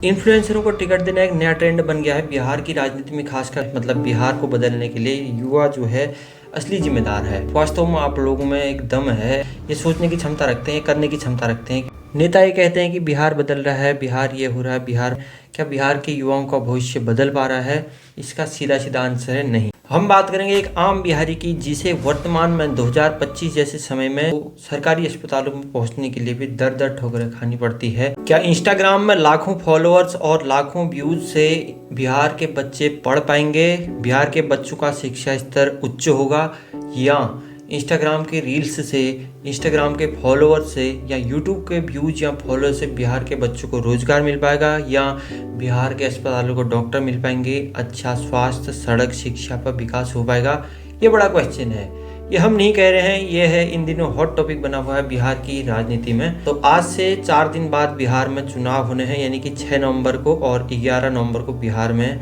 इन्फ्लुएंसरों को टिकट देना एक नया ट्रेंड बन गया है बिहार की राजनीति में, खासकर बिहार को बदलने के लिए युवा जो है असली जिम्मेदार है। वास्तव में आप लोगों में एक दम है, ये सोचने की क्षमता रखते हैं, करने की क्षमता रखते हैं। नेता ये कहते हैं कि बिहार बदल रहा है, बिहार ये हो रहा है, क्या बिहार के युवाओं का भविष्य बदल पा रहा है? इसका सीधा सीधा आंसर है नहीं। हम बात करेंगे एक आम बिहारी की, जिसे वर्तमान में 2025 जैसे समय में सरकारी अस्पतालों में पहुंचने के लिए भी दर दर ठोकरें खानी पड़ती है। क्या इंस्टाग्राम में लाखों फॉलोअर्स और लाखों व्यूज से बिहार के बच्चे पढ़ पाएंगे? बिहार के बच्चों का शिक्षा स्तर उच्च होगा? या इंस्टाग्राम के रील्स से, इंस्टाग्राम के फॉलोअर से या यूट्यूब के व्यूज या फॉलोअर से बिहार के बच्चों को रोजगार मिल पाएगा? या बिहार के अस्पतालों को डॉक्टर मिल पाएंगे, अच्छा स्वास्थ्य, सड़क, शिक्षा पर विकास हो पाएगा? ये बड़ा क्वेश्चन है। ये हम नहीं कह रहे हैं, ये है इन दिनों हॉट टॉपिक बना हुआ है बिहार की राजनीति में। तो आज से 4 दिन बाद बिहार में चुनाव होने हैं, यानी कि 6 नवंबर को और 11 नवंबर को बिहार में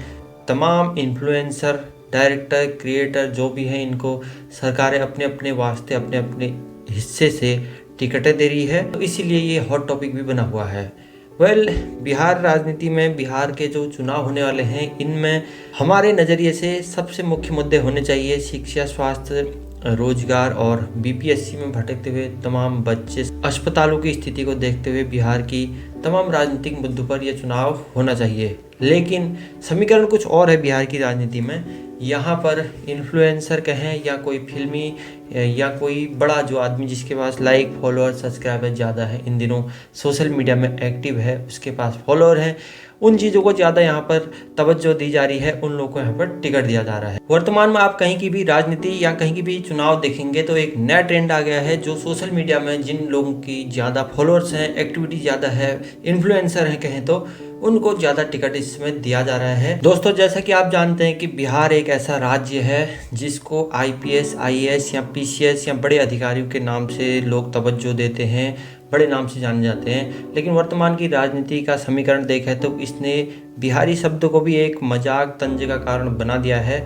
तमाम इन्फ्लुएंसर, डायरेक्टर, क्रिएटर जो भी हैं, इनको सरकारें अपने अपने वास्ते अपने अपने हिस्से से टिकटें दे रही है। तो इसीलिए ये हॉट टॉपिक भी बना हुआ है। बिहार राजनीति में बिहार के जो चुनाव होने वाले हैं, इनमें हमारे नज़रिए से सबसे मुख्य मुद्दे होने चाहिए शिक्षा, स्वास्थ्य, रोजगार और बीपीएससी में भटकते हुए तमाम बच्चे। अस्पतालों की स्थिति को देखते हुए बिहार की तमाम राजनीतिक मुद्दों पर यह चुनाव होना चाहिए। लेकिन समीकरण कुछ और है बिहार की राजनीति में। यहाँ पर इन्फ्लुएंसर कहें या कोई फिल्मी या कोई बड़ा जो आदमी जिसके पास लाइक, फॉलोअर, सब्सक्राइबर ज़्यादा है, इन दिनों सोशल मीडिया में एक्टिव है, उसके पास फॉलोअर हैं, उन चीज़ों को ज़्यादा यहाँ पर तवज्जो दी जा रही है, उन लोगों को यहाँ पर टिकट दिया जा रहा है। वर्तमान में आप कहीं की भी राजनीति या कहीं की भी चुनाव देखेंगे तो एक नया ट्रेंड आ गया है, जो सोशल मीडिया में जिन लोगों की ज़्यादा फॉलोअर्स हैं, एक्टिविटी ज़्यादा है, इन्फ्लुएंसर हैं कहें तो, उनको ज़्यादा टिकट इसमें दिया जा रहा है। दोस्तों, जैसा कि आप जानते हैं कि बिहार एक ऐसा राज्य है जिसको आईपीएस, आईएएस या पीसीएस या बड़े अधिकारियों के नाम से लोग तवज्जो देते हैं, बड़े नाम से जाने जाते हैं। लेकिन वर्तमान की राजनीति का समीकरण देखें तो इसने बिहारी शब्द को भी एक मजाक, तंज का कारण बना दिया है।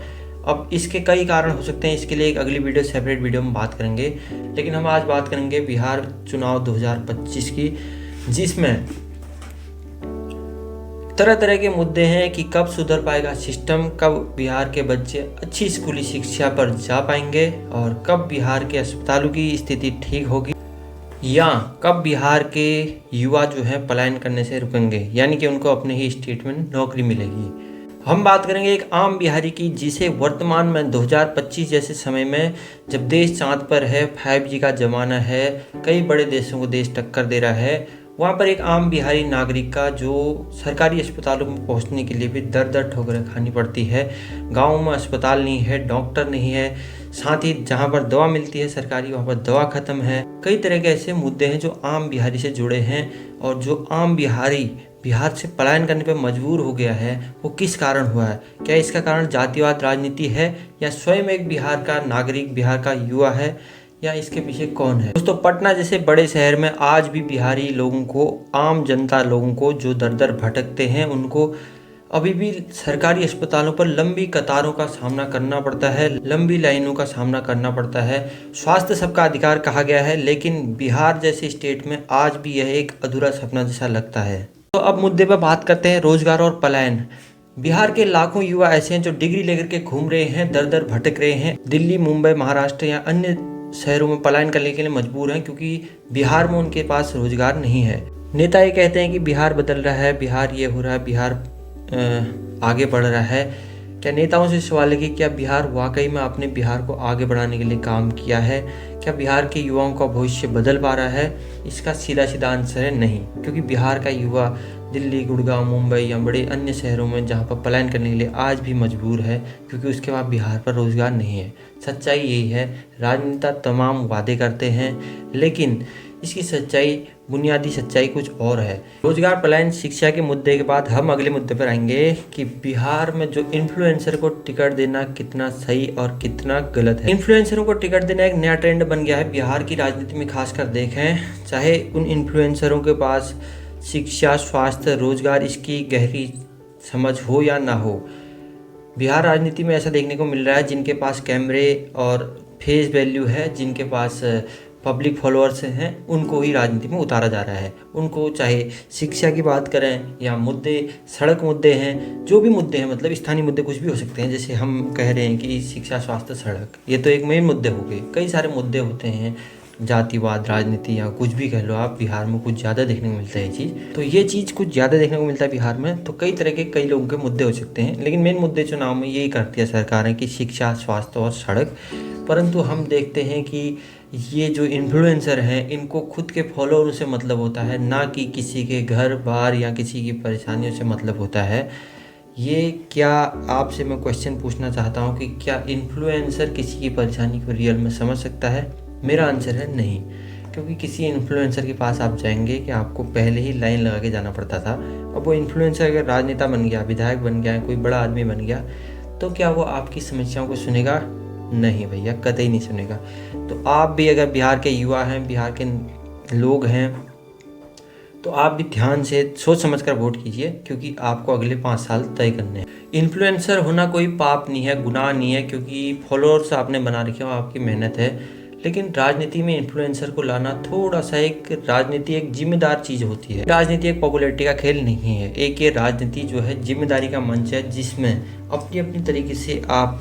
अब इसके कई कारण हो सकते हैं, इसके लिए एक अगली वीडियो, सेपरेट वीडियो में बात करेंगे। लेकिन हम आज बात करेंगे बिहार चुनाव 2025 की, जिसमें तरह तरह के मुद्दे हैं कि कब सुधर पाएगा सिस्टम, कब बिहार के बच्चे अच्छी स्कूली शिक्षा पर जा पाएंगे और कब बिहार के अस्पतालों की स्थिति ठीक होगी, या कब बिहार के युवा जो हैं पलायन करने से रुकेंगे, यानी कि उनको अपने ही स्टेट में नौकरी मिलेगी। हम बात करेंगे एक आम बिहारी की, जिसे वर्तमान में 2025 जैसे समय में, जब देश चांद पर है, 5G का ज़माना है, कई बड़े देशों को देश टक्कर दे रहा है, वहाँ पर एक आम बिहारी नागरिक का जो सरकारी अस्पतालों में पहुँचने के लिए भी दर दर ठोकरें खानी पड़ती है। गाँव में अस्पताल नहीं है, डॉक्टर नहीं है, साथ ही जहाँ पर दवा मिलती है सरकारी, वहाँ पर दवा खत्म है। कई तरह के ऐसे मुद्दे हैं जो आम बिहारी से जुड़े हैं, और जो आम बिहारी बिहार से पलायन करने पर मजबूर हो गया है, वो किस कारण हुआ है? क्या इसका कारण जातिवाद राजनीति है, या स्वयं एक बिहार का नागरिक, बिहार का युवा है, या इसके पीछे कौन है? दोस्तों, पटना जैसे बड़े शहर में आज भी बिहारी लोगों को, आम जनता लोगों को जो दर दर भटकते हैं, उनको अभी भी सरकारी अस्पतालों पर लंबी कतारों का सामना करना पड़ता है, लंबी लाइनों का सामना करना पड़ता है। स्वास्थ्य सबका अधिकार कहा गया है, लेकिन बिहार जैसे स्टेट में आज भी यह एक अधूरा सपना जैसा लगता है। तो अब मुद्दे पर बात करते हैं रोजगार और पलायन। बिहार के लाखों युवा ऐसे हैं जो डिग्री लेकर के घूम रहे हैं, दर दर भटक रहे हैं, दिल्ली, मुंबई, महाराष्ट्र या अन्य शहरों में पलायन करने के लिए मजबूर हैं, क्योंकि बिहार में उनके पास रोजगार नहीं है। नेता ये कहते हैं कि बिहार बदल रहा है, बिहार ये हो रहा है, बिहार आगे बढ़ रहा है। क्या नेताओं से सवाल है कि क्या बिहार वाकई में आपने बिहार को आगे बढ़ाने के लिए काम किया है? क्या बिहार के युवाओं का भविष्य बदल पा रहा है? इसका सीधा सीधा आंसर है नहीं, क्योंकि बिहार का युवा दिल्ली, गुड़गांव, मुंबई या बड़े अन्य शहरों में जहाँ पर पलायन करने के लिए आज भी मजबूर है, क्योंकि उसके बाद बिहार पर रोजगार नहीं है। सच्चाई यही है। राजनेता तमाम वादे करते हैं, लेकिन इसकी सच्चाई, बुनियादी सच्चाई कुछ और है। रोजगार, पलायन, शिक्षा के मुद्दे के बाद हम अगले मुद्दे पर आएंगे कि बिहार में जो इन्फ्लुएंसर को टिकट देना कितना सही और कितना गलत है। इन्फ्लुएंसरों को टिकट देना एक नया ट्रेंड बन गया है बिहार की राजनीति में, खासकर देखें, चाहे उन इन्फ्लुएंसरों के पास शिक्षा, स्वास्थ्य, रोजगार, इसकी गहरी समझ हो या ना हो। बिहार राजनीति में ऐसा देखने को मिल रहा है, जिनके पास कैमरे और फेस वैल्यू है, जिनके पास पब्लिक फॉलोअर्स हैं उनको ही राजनीति में उतारा जा रहा है। उनको चाहे शिक्षा की बात करें या मुद्दे, सड़क मुद्दे हैं, जो भी मुद्दे हैं, मतलब स्थानीय मुद्दे कुछ भी हो सकते हैं। जैसे हम कह रहे हैं कि शिक्षा, स्वास्थ्य, सड़क, ये तो एक मेन मुद्दे हो गए। कई सारे मुद्दे होते हैं, जातिवाद, राजनीति या कुछ भी कह लो आप, बिहार में कुछ ज़्यादा देखने को मिलता है ये चीज़। तो ये चीज़ कुछ ज़्यादा देखने को मिलता है बिहार में। तो कई तरह के कई लोगों के मुद्दे हो सकते हैं, लेकिन मेन मुद्दे चुनाव में यही करती है सरकारें कि शिक्षा, स्वास्थ्य और सड़क। परंतु हम देखते हैं कि ये जो इन्फ्लुएंसर हैं इनको खुद के फॉलोअर से मतलब होता है, ना कि किसी के घर बार या किसी की परेशानियों से मतलब होता है। ये क्या आपसे मैं क्वेश्चन पूछना चाहता हूँ कि क्या इन्फ्लुएंसर किसी की परेशानी को रियल में समझ सकता है? मेरा आंसर है नहीं, क्योंकि किसी इन्फ्लुएंसर के पास आप जाएंगे कि आपको पहले ही लाइन लगा के जाना पड़ता था। अब वो इन्फ्लुएंसर अगर राजनेता बन गया, विधायक बन गया, कोई बड़ा आदमी बन गया, तो क्या वो आपकी समस्याओं को सुनेगा? नहीं भैया, कतई नहीं सुनेगा। तो आप भी अगर बिहार के युवा हैं, बिहार के लोग हैं, तो आप भी ध्यान से सोच समझ कर वोट कीजिए, क्योंकि आपको अगले 5 साल तय करने हैं। इन्फ्लुएंसर होना कोई पाप नहीं है, गुनाह नहीं है, क्योंकि फॉलोअर्स आपने बना रखे हो, आपकी मेहनत है। लेकिन राजनीति में इन्फ्लुएंसर को लाना थोड़ा सा, एक राजनीति एक जिम्मेदार चीज़ होती है। राजनीति एक पॉपुलैरिटी का खेल नहीं है। एक ये राजनीति जो है जिम्मेदारी का मंच है, जिसमें अपनी अपनी तरीके से आप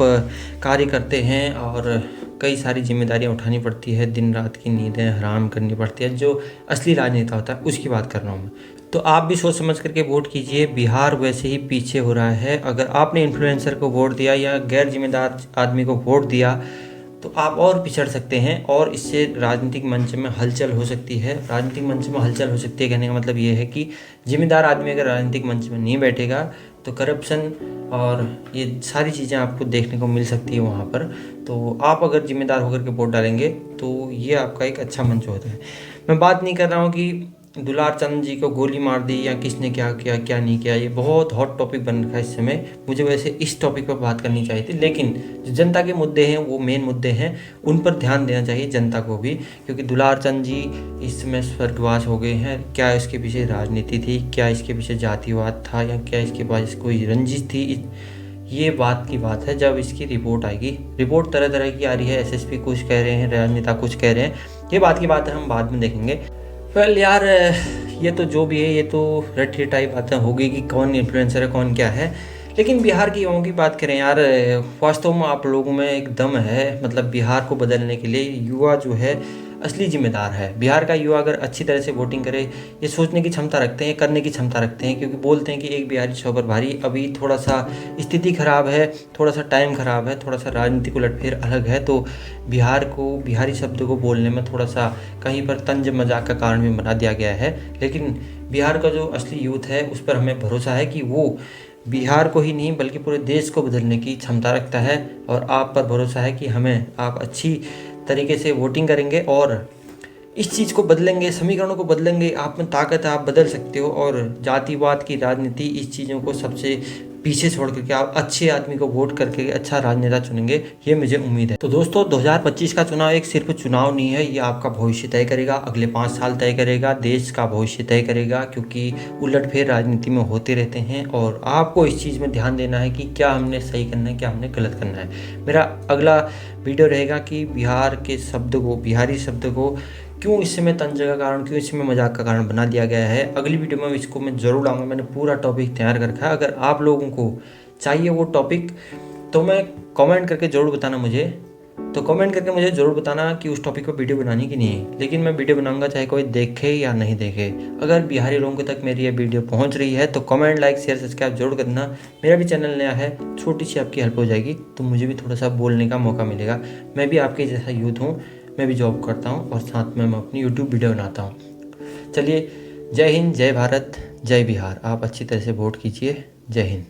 कार्य करते हैं और कई सारी जिम्मेदारियां उठानी पड़ती है। दिन रात की नींदें हराम करनी पड़ती है। जो असली राजनेता होता है उसकी बात कर रहा हूँ मैं। तो आप भी सोच समझ करके वोट कीजिए। बिहार वैसे ही पीछे हो रहा है। अगर आपने इन्फ्लुएंसर को वोट दिया या गैर जिम्मेदार आदमी को वोट दिया तो आप और पिछड़ सकते हैं, और इससे राजनीतिक मंच में हलचल हो सकती है। राजनीतिक मंच में हलचल हो सकती है कहने का मतलब ये है कि जिम्मेदार आदमी अगर राजनीतिक मंच में नहीं बैठेगा तो करप्शन और ये सारी चीज़ें आपको देखने को मिल सकती है वहाँ पर। तो आप अगर जिम्मेदार होकर के वोट डालेंगे तो ये आपका एक अच्छा मंच होता है। मैं बात नहीं कर रहा हूँ कि दुलार चंद जी को गोली मार दी या किसने क्या किया क्या नहीं किया। ये बहुत हॉट टॉपिक बन रखा है इस समय। मुझे वैसे इस टॉपिक पर बात करनी चाहिए थी, लेकिन जो जनता के मुद्दे हैं वो मेन मुद्दे हैं, उन पर ध्यान देना चाहिए जनता को भी। क्योंकि दुलार चंद जी इस समय स्वर्गवास हो गए हैं। क्या इसके पीछे राजनीति थी, क्या इसके पीछे जातिवाद था, या क्या इसके पास कोई रंजिश थी, ये बात की बात है जब इसकी रिपोर्ट आएगी। रिपोर्ट तरह तरह की आ रही है। एसएसपी कुछ कह रहे हैं, राजनेता कुछ कह रहे हैं। ये बात की बात है, हम बाद में देखेंगे। वेल यार, ये तो जो भी है, ये तो रट्टी टाइप बातें होगी कि कौन इन्फ्लुएंसर है, कौन क्या है। लेकिन बिहार की युवाओं की बात करें यार, वास्तव में आप लोगों में एक दम है। मतलब बिहार को बदलने के लिए युवा जो है असली जिम्मेदार है। बिहार का युवा अगर अच्छी तरह से वोटिंग करे, ये सोचने की क्षमता रखते हैं, करने की क्षमता रखते हैं। क्योंकि बोलते हैं कि एक बिहारी 100 पर भारी। अभी थोड़ा सा स्थिति खराब है, थोड़ा सा टाइम खराब है, थोड़ा सा राजनीतिक उलटफेर अलग है। तो बिहार को, बिहारी शब्द को बोलने में थोड़ा सा कहीं पर तंज मजाक का कारण भी बना दिया गया है। लेकिन बिहार का जो असली यूथ है उस पर हमें भरोसा है कि वो बिहार को ही नहीं बल्कि पूरे देश को बदलने की क्षमता रखता है। और आप पर भरोसा है कि आप अच्छी तरीके से वोटिंग करेंगे और इस चीज़ को बदलेंगे, समीकरणों को बदलेंगे। आप में ताकत है, आप बदल सकते हो। और जातिवाद की राजनीति, इस चीज़ों को सबसे पीछे छोड़ करके आप अच्छे आदमी को वोट करके अच्छा राजनेता चुनेंगे, ये मुझे उम्मीद है। तो दोस्तों, 2025 का चुनाव एक सिर्फ चुनाव नहीं है, ये आपका भविष्य तय करेगा, अगले 5 साल तय करेगा, देश का भविष्य तय करेगा। क्योंकि उलटफेर राजनीति में होते रहते हैं और आपको इस चीज़ में ध्यान देना है कि क्या हमने सही करना है, क्या हमने गलत करना है। मेरा अगला वीडियो रहेगा कि बिहार के शब्द को, बिहारी शब्द को क्यों इस समय तंज का कारण, क्यों इस समय मजाक का कारण बना दिया गया है। अगली वीडियो में इसको मैं ज़रूर लाऊंगा। मैंने पूरा टॉपिक तैयार कर रखा है। अगर आप लोगों को चाहिए वो टॉपिक तो मैं कमेंट करके ज़रूर बताना मुझे। तो कमेंट करके मुझे ज़रूर बताना कि उस टॉपिक पर वीडियो बनानी कि नहीं। लेकिन मैं वीडियो बनाऊंगा चाहे कोई देखे या नहीं देखे। अगर बिहारी लोगों तक मेरी ये वीडियो पहुंच रही है तो कमेंट, लाइक, शेयर, सब्सक्राइब जरूर करना। मेरा भी चैनल नया है, छोटी सी आपकी हेल्प हो जाएगी तो मुझे भी थोड़ा सा बोलने का मौका मिलेगा। मैं भी आपके जैसा यूथ हूँ, मैं भी जॉब करता हूँ और साथ में मैं अपनी यूट्यूब वीडियो बनाता हूँ। चलिए, जय हिंद, जय भारत, जय बिहार। आप अच्छी तरह से वोट कीजिए। जय हिंद।